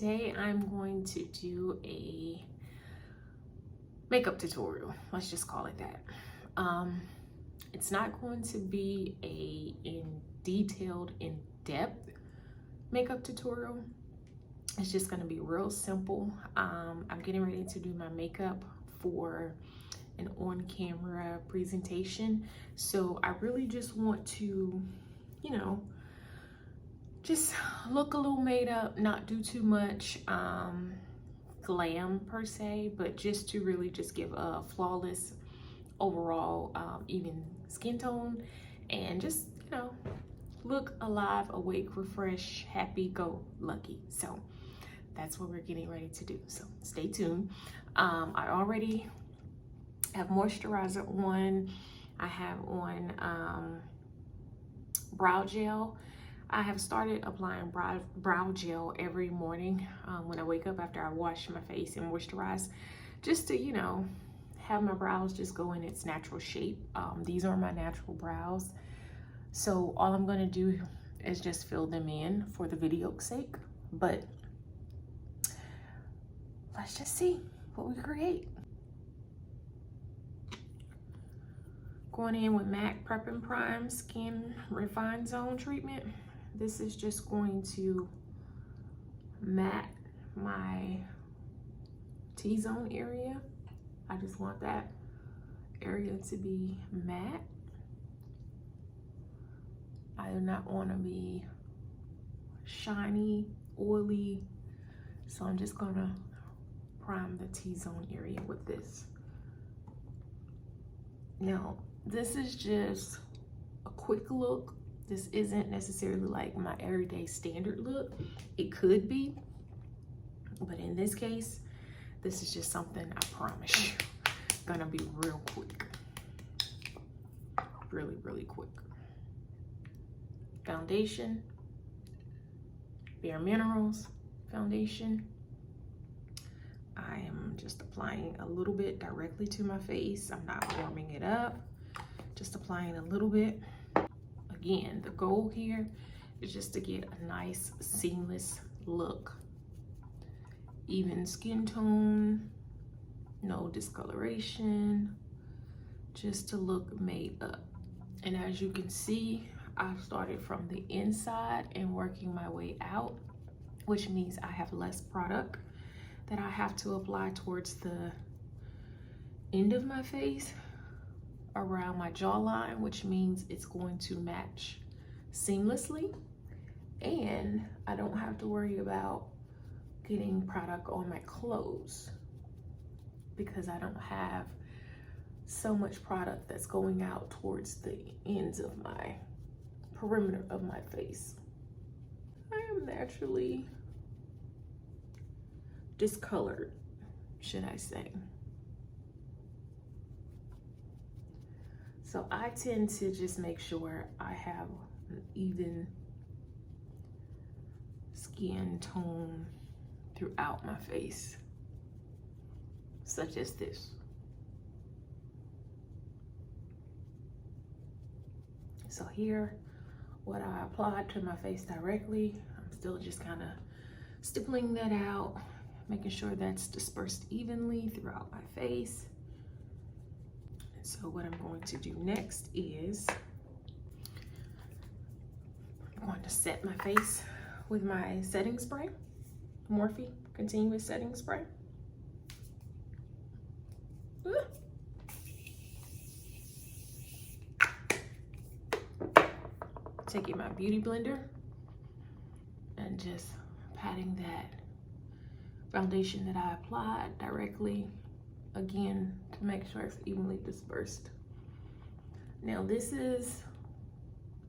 today I'm going to do a makeup tutorial. Let's just call it that. It's not going to be a detailed, in-depth makeup tutorial. It's just going to be real simple. I'm getting ready to do my makeup for an on-camera presentation, so I really just want to, you know, just look a little made up, not do too much glam per se, but just to really just give a flawless overall even skin tone, and just, you know, look alive, awake, refresh, happy, go lucky. So that's what we're getting ready to do, so stay tuned. I already have moisturizer on. I have on brow gel. I have started applying brow gel every morning when I wake up after I wash my face and moisturize, just to, you know, have my brows just go in its natural shape. These are my natural brows, so all I'm going to do is just fill them in for the video's sake, but let's just see what we create. Going in with MAC Prep and Prime Skin Refine Zone Treatment. This is just going to matte my T-zone area. I just want that area to be matte. I do not want to be shiny, oily, so I'm just gonna prime the T-zone area with this. Now, this is just a quick look. This isn't necessarily like my everyday standard look. It could be, but in this case, this is just something I promise you gonna be real quick. Really, really quick. Foundation, bareMinerals foundation. I am just applying a little bit directly to my face. I'm not warming it up, just applying a little bit. Again, the goal here is just to get a nice seamless look. Even skin tone, no discoloration, just to look made up. And as you can see, I've started from the inside and working my way out, which means I have less product that I have to apply towards the end of my face around my jawline, which means it's going to match seamlessly, and I don't have to worry about getting product on my clothes because I don't have so much product that's going out towards the ends of my perimeter of my face. I am naturally discolored, should I say. So I tend to just make sure I have an even skin tone throughout my face, such as this. So here, what I applied to my face directly, I'm still just kind of stippling that out, making sure that's dispersed evenly throughout my face. So what I'm going to do next is I'm going to set my face with my setting spray, Morphe Continuous Setting Spray. Taking my beauty blender and just patting that foundation that I applied directly, again, to make sure it's evenly dispersed. Now this is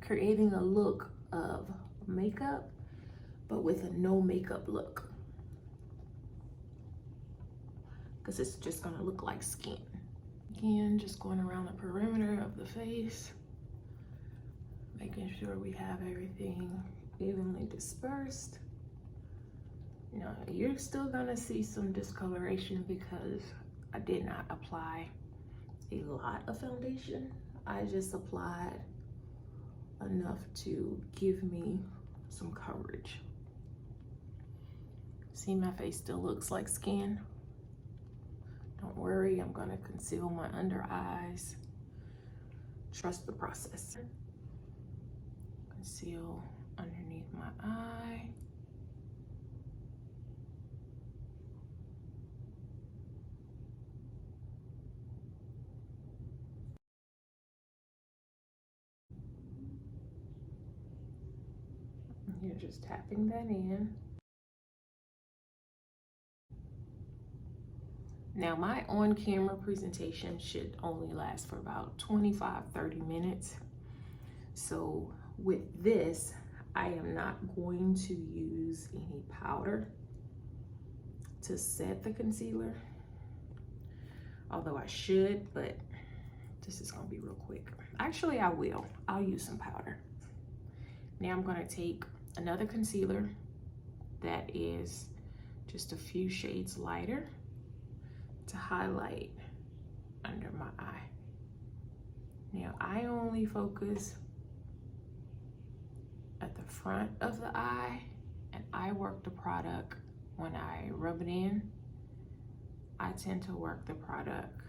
creating a look of makeup, but with a no makeup look, because it's just gonna look like skin. Again, just going around the perimeter of the face, making sure we have everything evenly dispersed. You know, you're still gonna see some discoloration because I did not apply a lot of foundation. I just applied enough to give me some coverage. See, my face still looks like skin. Don't worry, I'm gonna conceal my under eyes. Trust the process. Conceal underneath my eye. You're just tapping that in. Now my on-camera presentation should only last for about 25-30 minutes. So with this, I am not going to use any powder to set the concealer. Although I should, but this is gonna be real quick. Actually, I will. I'll use some powder. Now I'm gonna take another concealer that is just a few shades lighter to highlight under my eye. Now I only focus at the front of the eye, and I work the product when I rub it in. I tend to work the product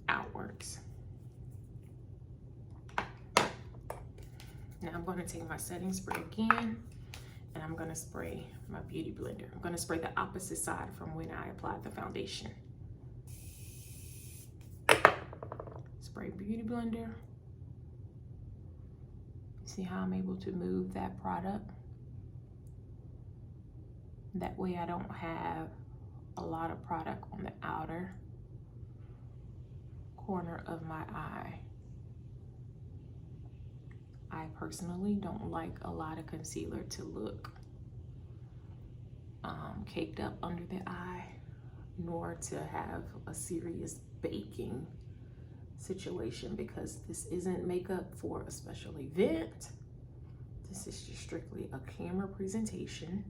outwards. Now I'm going to take my setting spray again, and I'm going to spray my beauty blender. I'm going to spray the opposite side from when I applied the foundation. Spray beauty blender. See how I'm able to move that product? That way I don't have a lot of product on the outer corner of my eye. I personally don't like a lot of concealer to look caked up under the eye, nor to have a serious baking situation, because this isn't makeup for a special event. This is just strictly a camera presentation.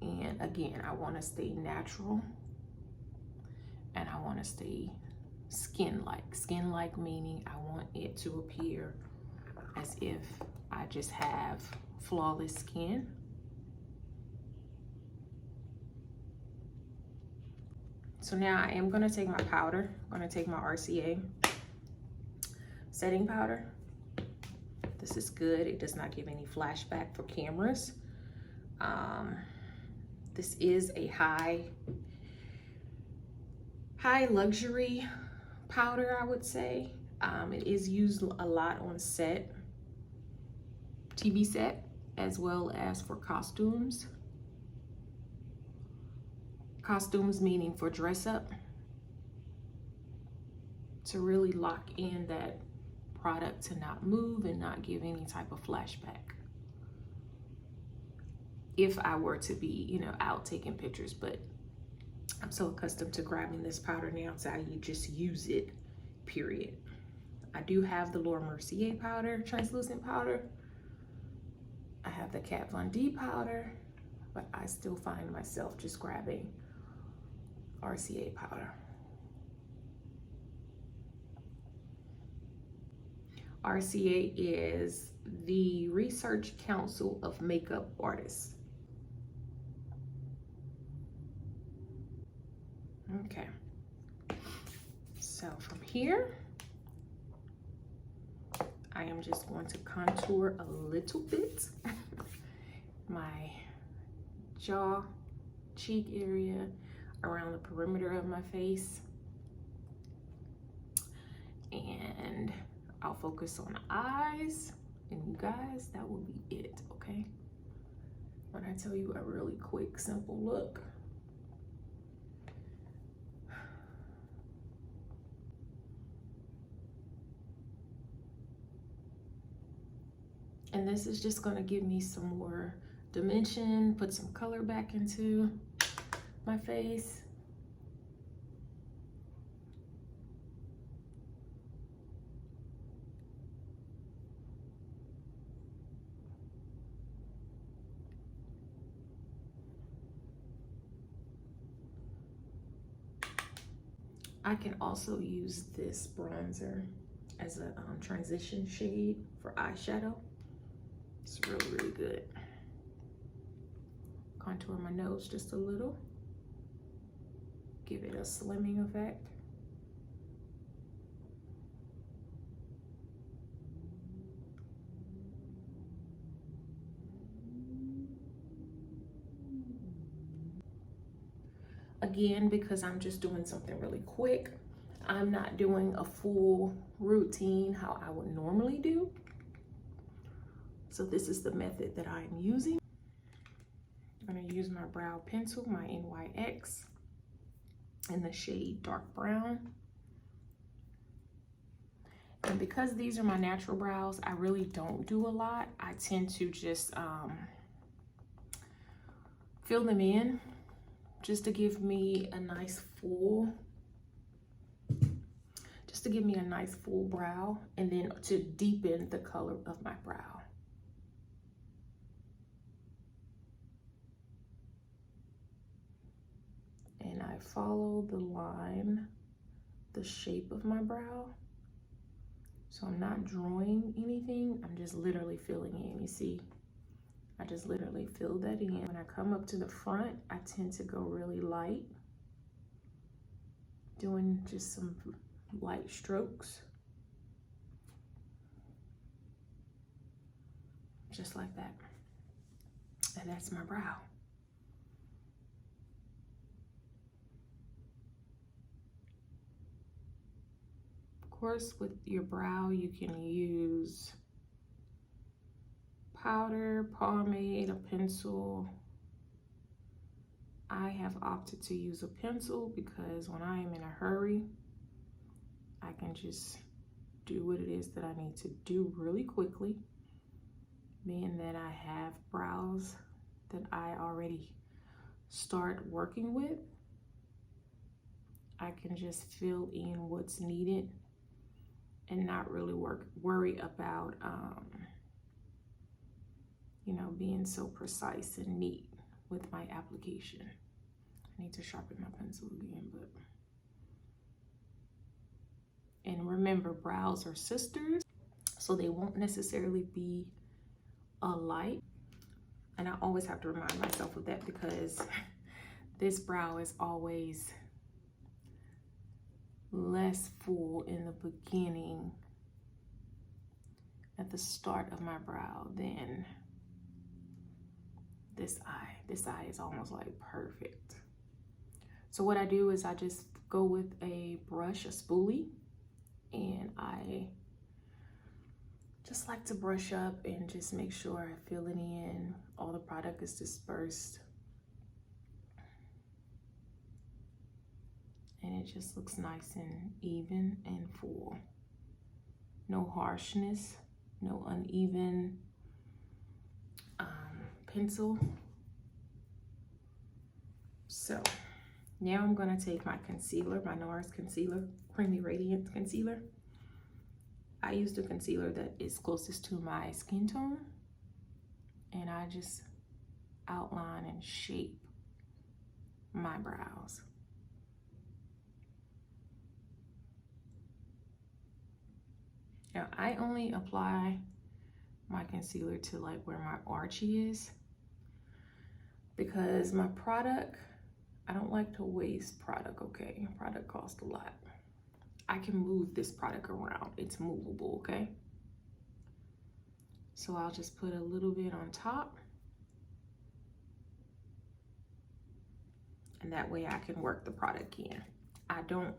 And again, I want to stay natural, and I want to stay skin-like. Skin-like meaning I want it to appear as if I just have flawless skin. So now I am going to take my powder. I'm going to take my RCA setting powder. This is good. It does not give any flashback for cameras. This is a high luxury powder, I would say. It is used a lot on set, TV set, as well as for costumes. Costumes meaning for dress up, to really lock in that product to not move and not give any type of flashback. If I were to be, you know, out taking pictures, but I'm so accustomed to grabbing this powder now, so I just use it, period. I do have the Laura Mercier powder, translucent powder. I have the Kat Von D powder, but I still find myself just grabbing RCA powder. RCA is the Research Council of Makeup Artists. Okay, so from here, I am just going to contour a little bit my jaw, cheek area, around the perimeter of my face, and I'll focus on the eyes, and you guys, that will be it, okay? When I tell you a really quick, simple look. And this is just gonna give me some more dimension, put some color back into my face. I can also use this bronzer as a transition shade for eyeshadow. It's really, really good. Contour my nose just a little. Give it a slimming effect. Again, because I'm just doing something really quick, I'm not doing a full routine how I would normally do. So this is the method that I'm using. I'm gonna use my brow pencil, my NYX, in the shade dark brown. And because these are my natural brows, I really don't do a lot. I tend to just fill them in just to give me a nice full, brow, and then to deepen the color of my brow. And I follow the line, the shape of my brow. So I'm not drawing anything, I'm just literally filling in. You see, I just literally fill that in. When I come up to the front, I tend to go really light, doing just some light strokes. Just like that. And that's my brow. Of course, with your brow, you can use powder, pomade, a pencil. I have opted to use a pencil because when I am in a hurry, I can just do what it is that I need to do really quickly. Being that I have brows that I already start working with, I can just fill in what's needed and not really worry about you know, being so precise and neat with my application. I need to sharpen my pencil again, but. And remember, brows are sisters, so they won't necessarily be alike. And I always have to remind myself of that because this brow is always less full in the beginning, at the start of my brow, than this eye. This eye is almost like perfect. So what I do is I just go with a brush, a spoolie, and I just like to brush up and just make sure I fill it in. All the product is dispersed. And it just looks nice and even and full. No harshness, no uneven pencil. So now I'm gonna take my concealer, my Nars Concealer, Creamy Radiant Concealer. I use the concealer that is closest to my skin tone, and I just outline and shape my brows. Now I only apply my concealer to like where my archy is, because my product, I don't like to waste product, okay? Product costs a lot. I can move this product around, it's movable, okay? So I'll just put a little bit on top, and that way I can work the product in. I don't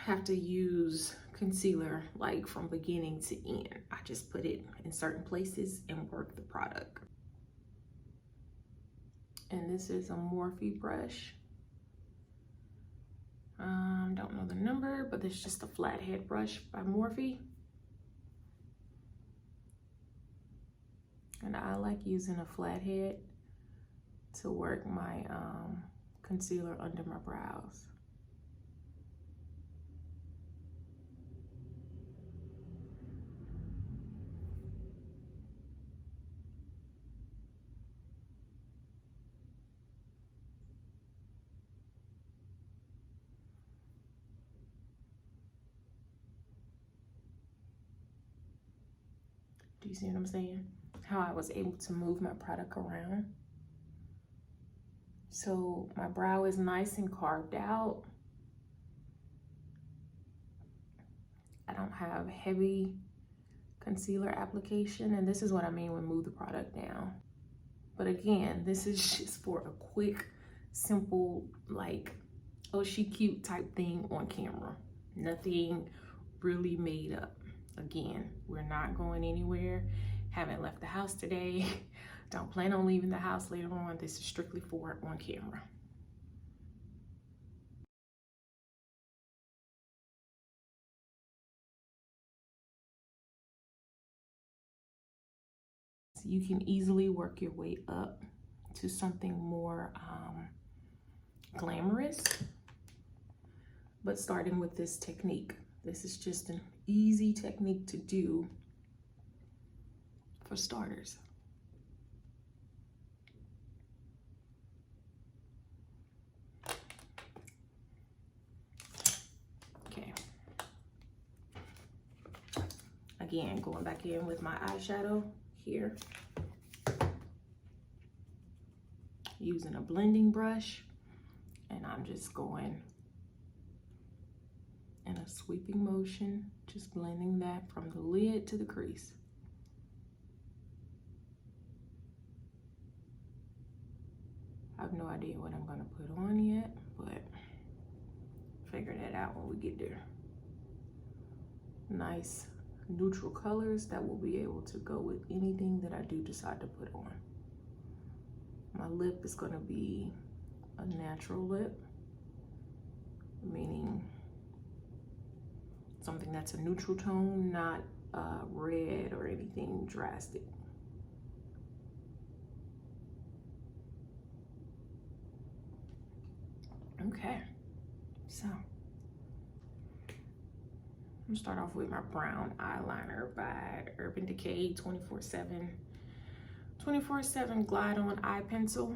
have to use concealer like from beginning to end. I just put it in certain places and work the product. And this is a Morphe brush. Don't know the number, but it's just a flathead brush by Morphe. And I like using a flathead to work my concealer under my brows. Do you see what I'm saying? How I was able to move my product around. So my brow is nice and carved out. I don't have heavy concealer application, and this is what I mean when move the product down. But again, this is just for a quick, simple, like, oh, she cute type thing on camera. Nothing really made up. Again, we're not going anywhere. Haven't left the house today. Don't plan on leaving the house later on. This is strictly for on camera. So you can easily work your way up to something more glamorous, but starting with this technique. This is just an easy technique to do for starters. Okay. Again, going back in with my eyeshadow here. Using a blending brush, and I'm just going in a sweeping motion, just blending that from the lid to the crease. I have no idea what I'm gonna put on yet, but figure that out when we get there. Nice neutral colors that will be able to go with anything that I do decide to put on. My lip is gonna be a natural lip, meaning something that's a neutral tone, not red or anything drastic. Okay, so I'm gonna start off with my brown eyeliner by Urban Decay 24/7 Glide On Eye Pencil.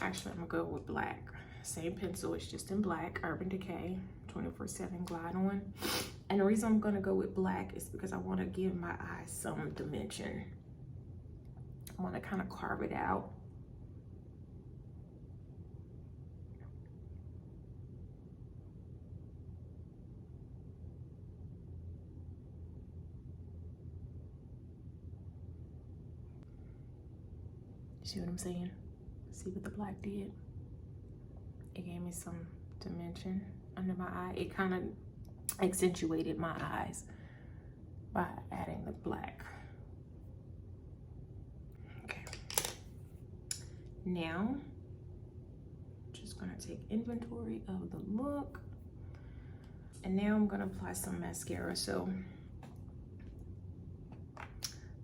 Actually, I'm gonna go with black. Same pencil, it's just in black, Urban Decay 24/7 Glide On. And the reason I'm gonna go with black is because I wanna give my eyes some dimension. I wanna kind of carve it out. See what I'm saying? See what the black did? It gave me some dimension under my eye. It kind of accentuated my eyes by adding the black. Okay. Now, just gonna take inventory of the look. And now I'm gonna apply some mascara. So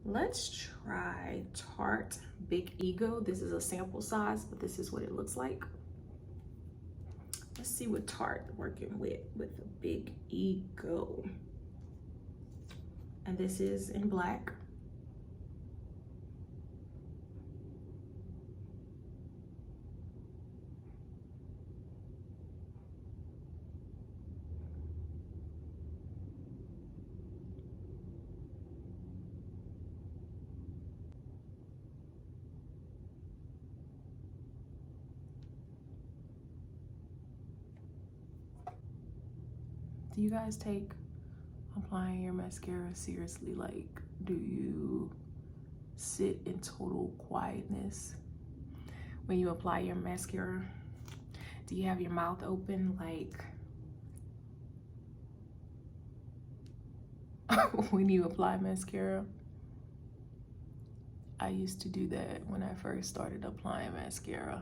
let's try Tarte Big Ego. This is a sample size, but this is what it looks like. Let's see what Tarte working with the Big Ego. And this is in black. Do you guys take applying your mascara seriously? Like, do you sit in total quietness when you apply your mascara? Do you have your mouth open like when you apply mascara? I used to do that when I first started applying mascara.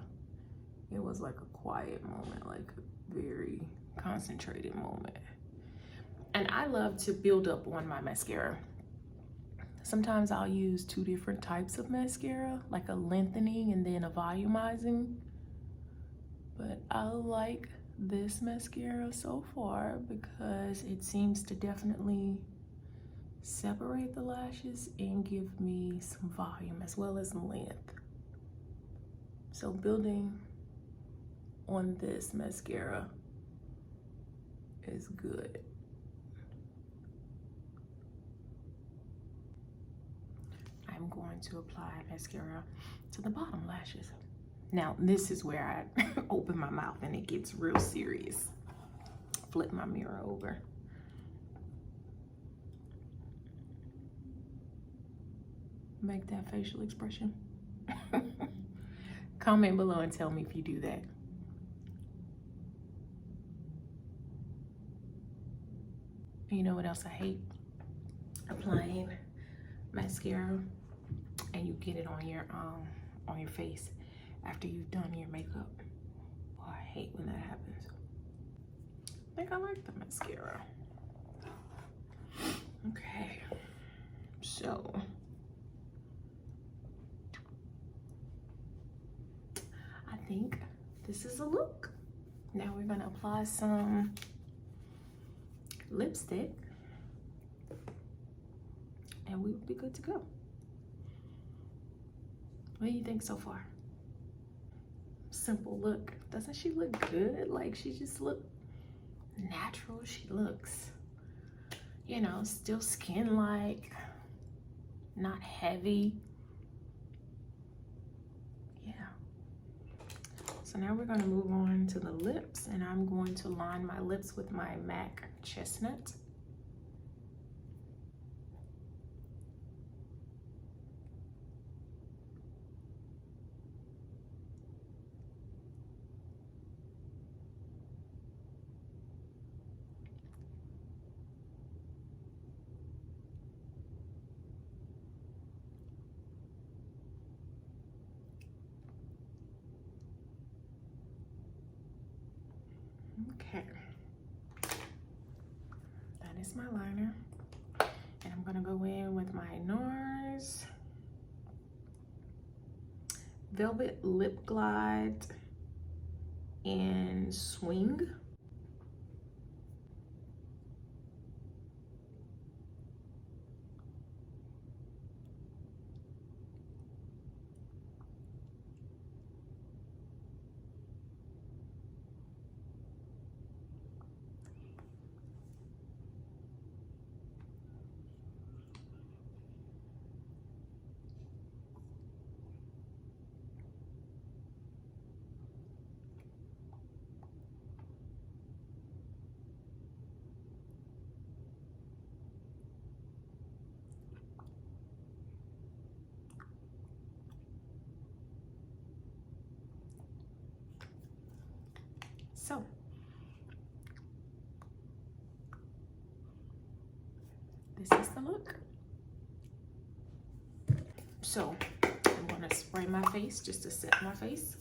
It was like a quiet moment, like a very concentrated moment. And I love to build up on my mascara. Sometimes I'll use two different types of mascara, like a lengthening and then a volumizing. But I like this mascara so far because it seems to definitely separate the lashes and give me some volume as well as length. So building on this mascara is good. I'm going to apply mascara to the bottom lashes. Now, this is where I open my mouth and it gets real serious. Flip my mirror over. Make that facial expression. Comment below and tell me if you do that. You know what else I hate? Applying mascara and you get it on your face after you've done your makeup. Oh, I hate when that happens. I think I like the mascara. Okay, so I think this is a look. Now we're gonna apply some lipstick and we will be good to go. What do you think so far? Simple look. Doesn't she look good? Like, she just look natural. She looks, you know, still skin-like, not heavy. Yeah. So now we're gonna move on to the lips, and I'm going to line my lips with my MAC Chestnut. Okay, that is my liner, and I'm gonna go in with my Nars Velvet Lip Glide in Swing. So this is the look. So I'm gonna spray my face just to set my face.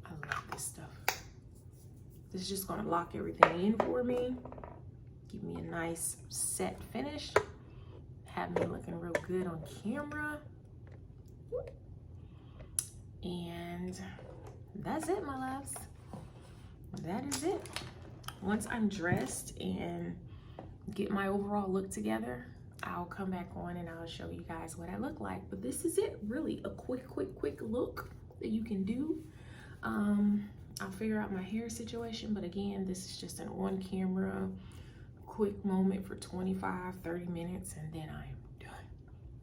I love this stuff. This is just gonna lock everything in for me. Give me a nice set finish. Have me looking real good on camera. And that's it, my loves. That is it. Once I'm dressed and get my overall look together, I'll come back on and I'll show you guys what I look like. But this is it, really a quick look that you can do. I'll figure out my hair situation, but again, this is just an on-camera quick moment for 25-30 minutes, and then I am done.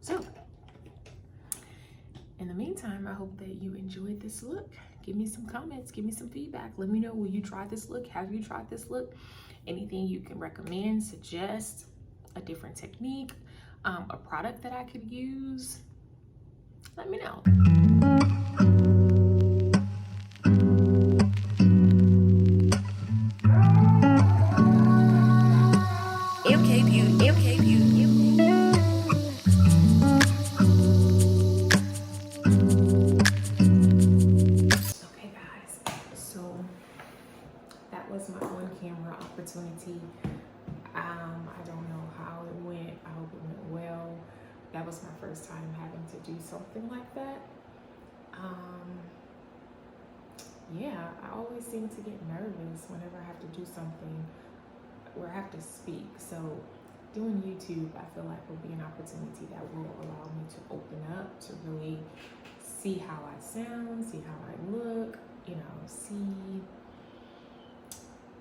So in the meantime, I hope that you enjoyed this look. Give me some comments, give me some feedback. Let me know, will you try this look? Have you tried this look? Anything you can recommend, suggest, a different technique, a product that I could use, let me know. Opportunity. I don't know how it went. I hope it went well. That was my first time having to do something like that. yeah, I always seem to get nervous whenever I have to do something where I have to speak. So doing YouTube, I feel like will be an opportunity that will allow me to open up, to really see how I sound, see how I look, you know, see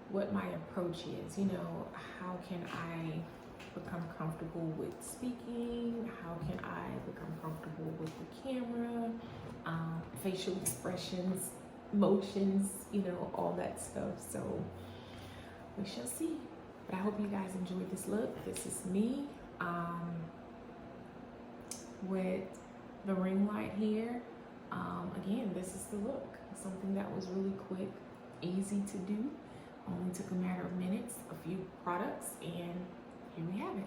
what my approach is, you know, how can I become comfortable with speaking, how can I become comfortable with the camera, facial expressions, motions, you know, all that stuff. So we shall see. But I hope you guys enjoyed this look. This is me with the ring light here. Again, this is the look. Something that was really quick, easy to do. Only took a matter of minutes, a few products, and here we have it.